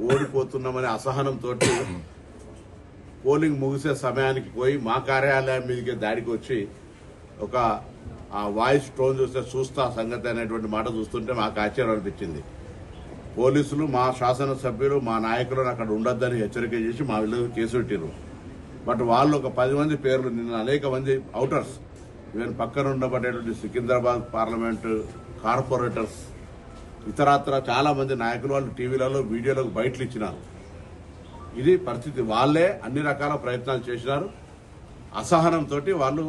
ఓడిపోతున్నామనే అసహనంతో polling ముగిసే సమయానికి పోయి మా కార్యాలయం మీదకి దాడికి వచ్చి ఒక ఆ వాయిస్ టోన్ చూస్తా సంగతి అనేటువంటి మాట చూస్తుంటే మాకు ఆశ్చర్యం అనిపించింది. పోలీసులు మా శాసనసభ్యులు మా నాయకులను అక్కడ ఉండొద్దని హెచ్చరిక చేసి మా వీళ్ళు కేసు పెట్టారు. బట్ వాళ్ళు ఒక 10 మంది పేర్లు నిన్న అనేక మంది అవుటర్స్ ఈవెన్ పక్కన ఉండబడేటువంటి సికింద్రాబాద్ పార్లమెంటు కార్పొరేటర్స్ ఇతరత్ర చాలా మంది నాయకులు వాళ్ళు టీవీలలో వీడియోలకు బయటలు ఇచ్చినారు. ఇది పరిస్థితి. వాళ్లే అన్ని రకాల ప్రయత్నాలు చేసినారు. అసహనంతో వాళ్ళు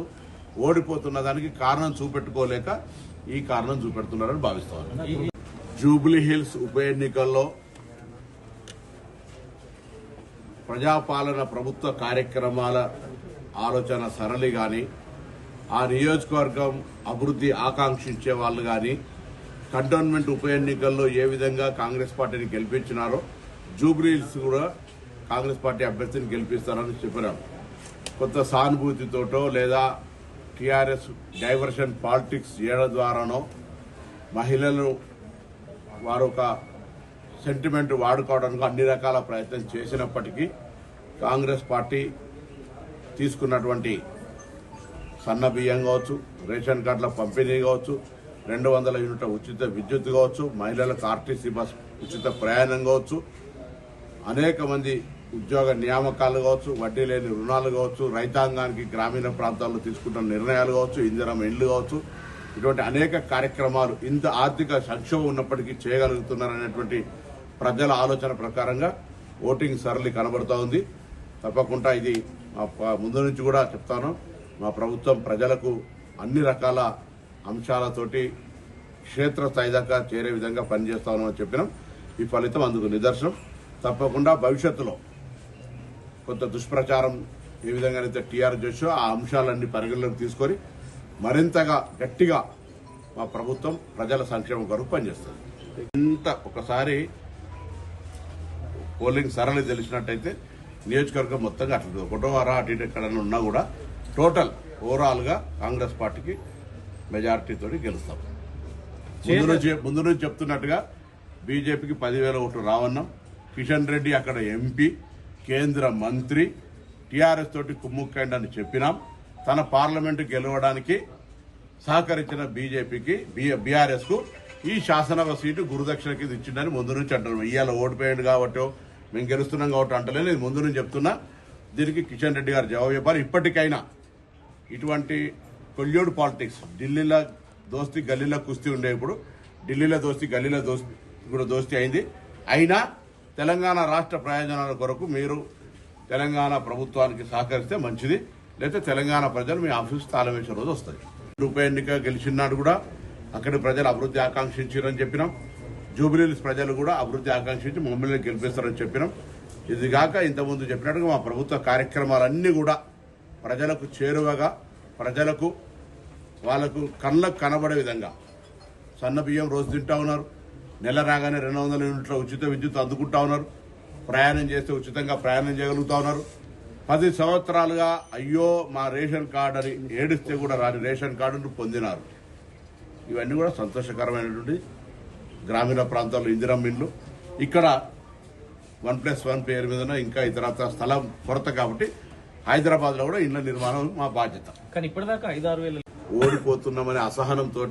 ఓడిపోతున్న దానికి కారణం చూపెట్టుకోలేక ఈ కారణం చూపెడుతున్నారని భావిస్తున్నారు. జూబ్లీ హిల్స్ ఉప ఎన్నికల్లో ప్రజాపాలన ప్రభుత్వ కార్యక్రమాల ఆలోచన సరళి గాని ఆ నియోజకవర్గం అభివృద్ధి ఆకాంక్షించే వాళ్ళు గాని కంటోన్మెంట్ ఉప ఎన్నికల్లో ఏ విధంగా కాంగ్రెస్ పార్టీని గెలిపించినారో జూబ్లీ హిల్స్ కూడా కాంగ్రెస్ పార్టీ అభ్యర్థిని గెలిపిస్తారని చెప్పినారు. కొత్త సానుభూతితోటో లేదా టీఆర్ఎస్ డైవర్షన్ పాలిటిక్స్ చేయడం ద్వారానో మహిళలు వారు ఒక సెంటిమెంట్ వాడుకోవడానికి అన్ని రకాల ప్రయత్నం చేసినప్పటికీ కాంగ్రెస్ పార్టీ తీసుకున్నటువంటి సన్న బియ్యం కావచ్చు, రేషన్ కార్డుల పంపిణీ కావచ్చు, 200 యూనిట్ల ఉచిత విద్యుత్ కావచ్చు, మహిళలకు ఆర్టీసీ బస్ ఉచిత ప్రయాణం కావచ్చు, అనేక మంది ఉద్యోగ నియామకాలు కావచ్చు, వడ్డీ లేని రుణాలు కావచ్చు, రైతాంగానికి గ్రామీణ ప్రాంతాల్లో తీసుకుంటున్న నిర్ణయాలు కావచ్చు, ఇందిరమ్మ ఇండ్లు కావచ్చు, ఇటువంటి అనేక కార్యక్రమాలు ఇంత ఆర్థిక సంక్షోభం ఉన్నప్పటికీ చేయగలుగుతున్నారనేటువంటి ప్రజల ఆలోచన ప్రకారంగా ఓటింగ్ సరళి కనబడుతూ ఉంది. తప్పకుండా ఇది ముందు నుంచి కూడా చెప్తాను, మా ప్రభుత్వం ప్రజలకు అన్ని రకాల అంశాలతోటి క్షేత్రస్థాయి దాకా చేరే విధంగా పనిచేస్తామని చెప్పినాం. ఈ ఫలితం అందుకు నిదర్శనం. తప్పకుండా భవిష్యత్తులో కొంత దుష్ప్రచారం ఏ విధంగానైతే టీఆర్ చేసో ఆ అంశాలన్నీ పరిగణలోకి తీసుకొని మరింతగా గట్టిగా మా ప్రభుత్వం ప్రజల సంక్షేమం కొరకు పనిచేస్తుంది. ఇంత ఒకసారి పోలింగ్ సరళి తెలిసినట్టయితే నియోజకవర్గం మొత్తంగా అట్లా ఒకటో వారా అటు ఇటు ఎక్కడన్నా ఉన్నా కూడా టోటల్ ఓవరాల్ గా కాంగ్రెస్ పార్టీకి మెజారిటీతో గెలుస్తాం. ముందు నుంచి చెప్తున్నట్టుగా బీజేపీకి 10,000 ఓట్లు రావన్నాం. కిషన్ రెడ్డి అక్కడ ఎంపీ, కేంద్ర మంత్రి, టీఆర్ఎస్ తోటి కుమ్ముక్కండి అని చెప్పినాం. తన పార్లమెంటు గెలవడానికి సహకరించిన బీజేపీకి బీఆర్ఎస్ కు ఈ శాసనసభ సీటు గురుదక్షిణ కింద ఇచ్చిందని ముందు నుంచి అంటున్నాం. ఇవాళ ఓడిపోయాడు కాబట్టి మేము గెలుస్తున్నాం కాబట్టి అంటలేదు, ఇది ముందు నుంచి చెప్తున్నా. దీనికి కిషన్ రెడ్డి గారు జవాబు చెప్పారు. ఇప్పటికైనా ఇటువంటి కొల్యోడు పాలిటిక్స్, ఢిల్లీలో దోస్తీ గల్లీలో కుస్తీ ఉండే, ఇప్పుడు ఢిల్లీలో దోస్తీ గల్లీలో దోస్తీ కూడా దోస్తీ అయింది. అయినా తెలంగాణ రాష్ట్ర ప్రయోజనాల కొరకు మీరు తెలంగాణ ప్రభుత్వానికి సహకరిస్తే మంచిది, లేకపోతే తెలంగాణ ప్రజలు మీ ఆఫీసు తాళం వేసే రోజు వస్తుంది. ఉప ఎన్నిక గెలిచినాడు కూడా అక్కడి ప్రజలు అభివృద్ధి ఆకాంక్షించారని చెప్పినాం. జూబ్లీహిల్స్ ప్రజలు కూడా అభివృద్ధి ఆకాంక్షించి మమ్మల్ని గెలిపిస్తారని చెప్పినాం. ఇదిగాక ఇంతకుముందు చెప్పినట్టుగా మా ప్రభుత్వ కార్యక్రమాలన్నీ కూడా ప్రజలకు చేరువగా, ప్రజలకు వాళ్లకు కళ్ళకు కనబడే విధంగా సన్న బియ్యం రోజు తింటా ఉన్నారు. నెల రాగానే 200 యూనిట్ల ఉచిత విద్యుత్ అందుకుంటా ఉన్నారు. ప్రయాణం చేస్తే ఉచితంగా ప్రయాణం చేయగలుగుతా ఉన్నారు. 10 సంవత్సరాలుగా అయ్యో మా రేషన్ కార్డు అని ఏడిస్తే కూడా రాని రేషన్ కార్డును పొందినారు. ఇవన్నీ కూడా సంతోషకరమైనటువంటి గ్రామీణ ప్రాంతాల్లో ఇందిరమ్మ ఇండ్లు. ఇక్కడ 1+1 పేరు మీద ఇంకా ఇతర స్థలం కొరత కాబట్టి హైదరాబాద్ లో కూడా ఇండ్ల నిర్మాణం మా బాధ్యత. కానీ ఇప్పటిదాకా 5-6 వేలు ఓడిపోతున్నామనే అసహనంతో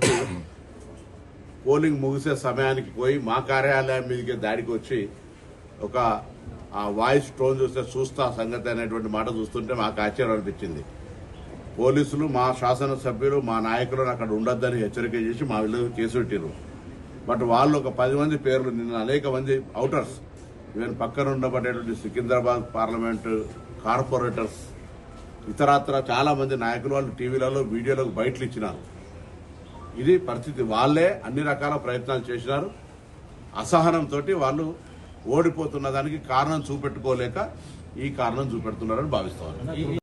పోలింగ్ ముగిసే సమయానికి పోయి మా కార్యాలయం మీదకి దాడికి వచ్చి ఒక ఆ వాయిస్ టోన్ చూస్తా సంగతి అనేటువంటి మాట చూస్తుంటే మాకు ఆశ్చర్యం అనిపించింది. పోలీసులు మా శాసనసభ్యులు మా నాయకులను అక్కడ ఉండొద్దని హెచ్చరిక చేసి మా వీళ్ళు కేసు పెట్టారు. బట్ వాళ్ళు ఒక 10 మంది పేర్లు నిన్న అనేక మంది అవుటర్స్ ఈవెన్ పక్కన ఉండబడేటువంటి సికింద్రాబాద్ పార్లమెంటు కార్పొరేటర్స్ ఇతరత్ర చాలా మంది నాయకులు వాళ్ళు టీవీలలో వీడియోలకు బయటలు ఇచ్చినారు. ఇది పరిస్థితి. వాళ్లే అన్ని రకాల ప్రయత్నాలు చేసినారు. అసహనంతో వాళ్ళు ఓడిపోతున్న దానికి కారణం చూపెట్టుకోలేక ఈ కారణం చూపెడుతున్నారని భావిస్తున్నారు.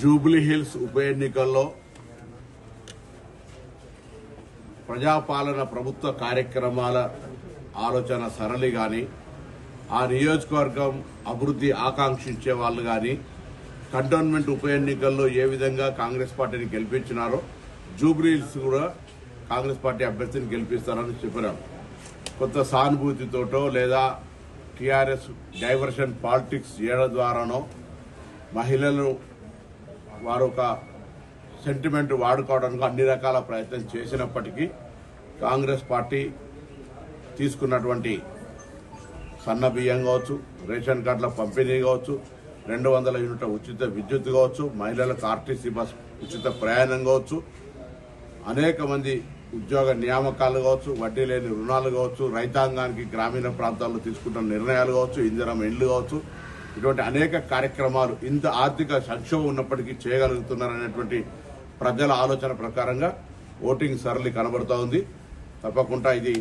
జూబ్లీ హిల్స్ ఉప ఎన్నికల్లో ప్రజాపాలన ప్రభుత్వ కార్యక్రమాల ఆలోచన సరళి గాని ఆ నియోజకవర్గం అభివృద్ధి ఆకాంక్షించే వాళ్ళు గాని కంటోన్మెంట్ ఉప ఎన్నికల్లో ఏ విధంగా కాంగ్రెస్ పార్టీని గెలిపించినారో జూబ్లీ హిల్స్ కూడా కాంగ్రెస్ పార్టీ అభ్యర్థిని గెలిపిస్తారని చెప్పినాం. కొంత సానుభూతితోటో లేదా టీఆర్ఎస్ డైవర్షన్ పాలిటిక్స్ చేయడం ద్వారానో మహిళలను వారు ఒక సెంటిమెంట్ వాడుకోవడానికి అన్ని రకాల ప్రయత్నం చేసినప్పటికీ కాంగ్రెస్ పార్టీ తీసుకున్నటువంటి సన్న బియ్యం కావచ్చు, రేషన్ కార్డుల పంపిణీ కావచ్చు, 200 యూనిట్ల ఉచిత విద్యుత్ కావచ్చు, మహిళలకు ఆర్టీసీ బస్ ఉచిత ప్రయాణం కావచ్చు, అనేక మంది ఉద్యోగ నియామకాలు కావచ్చు, వడ్డీ లేని రుణాలు కావచ్చు, రైతాంగానికి గ్రామీణ ప్రాంతాల్లో తీసుకుంటున్న నిర్ణయాలు కావచ్చు, ఇందిరమ్మ ఇండ్లు కావచ్చు, ఇటువంటి అనేక కార్యక్రమాలు ఇంత ఆర్థిక సంక్షోభం ఉన్నప్పటికీ చేయగలుగుతున్నారనేటువంటి ప్రజల ఆలోచన ప్రకారంగా ఓటింగ్ సరళి కనబడుతూ ఉంది. తప్పకుండా ఇది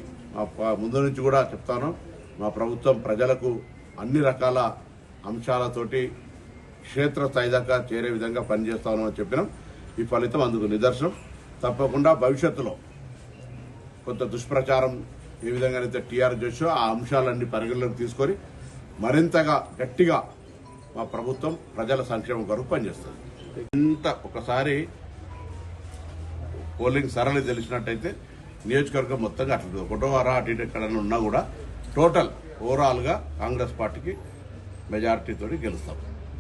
ముందు నుంచి కూడా చెప్తాను, మా ప్రభుత్వం ప్రజలకు అన్ని రకాల అంశాలతోటి క్షేత్రస్థాయి దాకా చేరే విధంగా పనిచేస్తామని చెప్పినాం. ఈ ఫలితం అందుకు నిదర్శనం. తప్పకుండా భవిష్యత్తులో కొంత దుష్ప్రచారం ఏ విధంగానైతే టీఆర్ చేసో ఆ అంశాలన్నీ పరిగణలోకి తీసుకొని మరింతగా గట్టిగా మా ప్రభుత్వం ప్రజల సంక్షేమం కొరకు పనిచేస్తుంది. ఇంత ఒకసారి పోలింగ్ సరళి తెలిసినట్టయితే నియోజకవర్గం మొత్తంగా అట్లా ఒకటో వారా అటు ఇటు ఎక్కడన్నా ఉన్నా కూడా టోటల్ ఓవరాల్గా కాంగ్రెస్ పార్టీకి మెజారిటీతో గెలుస్తాం.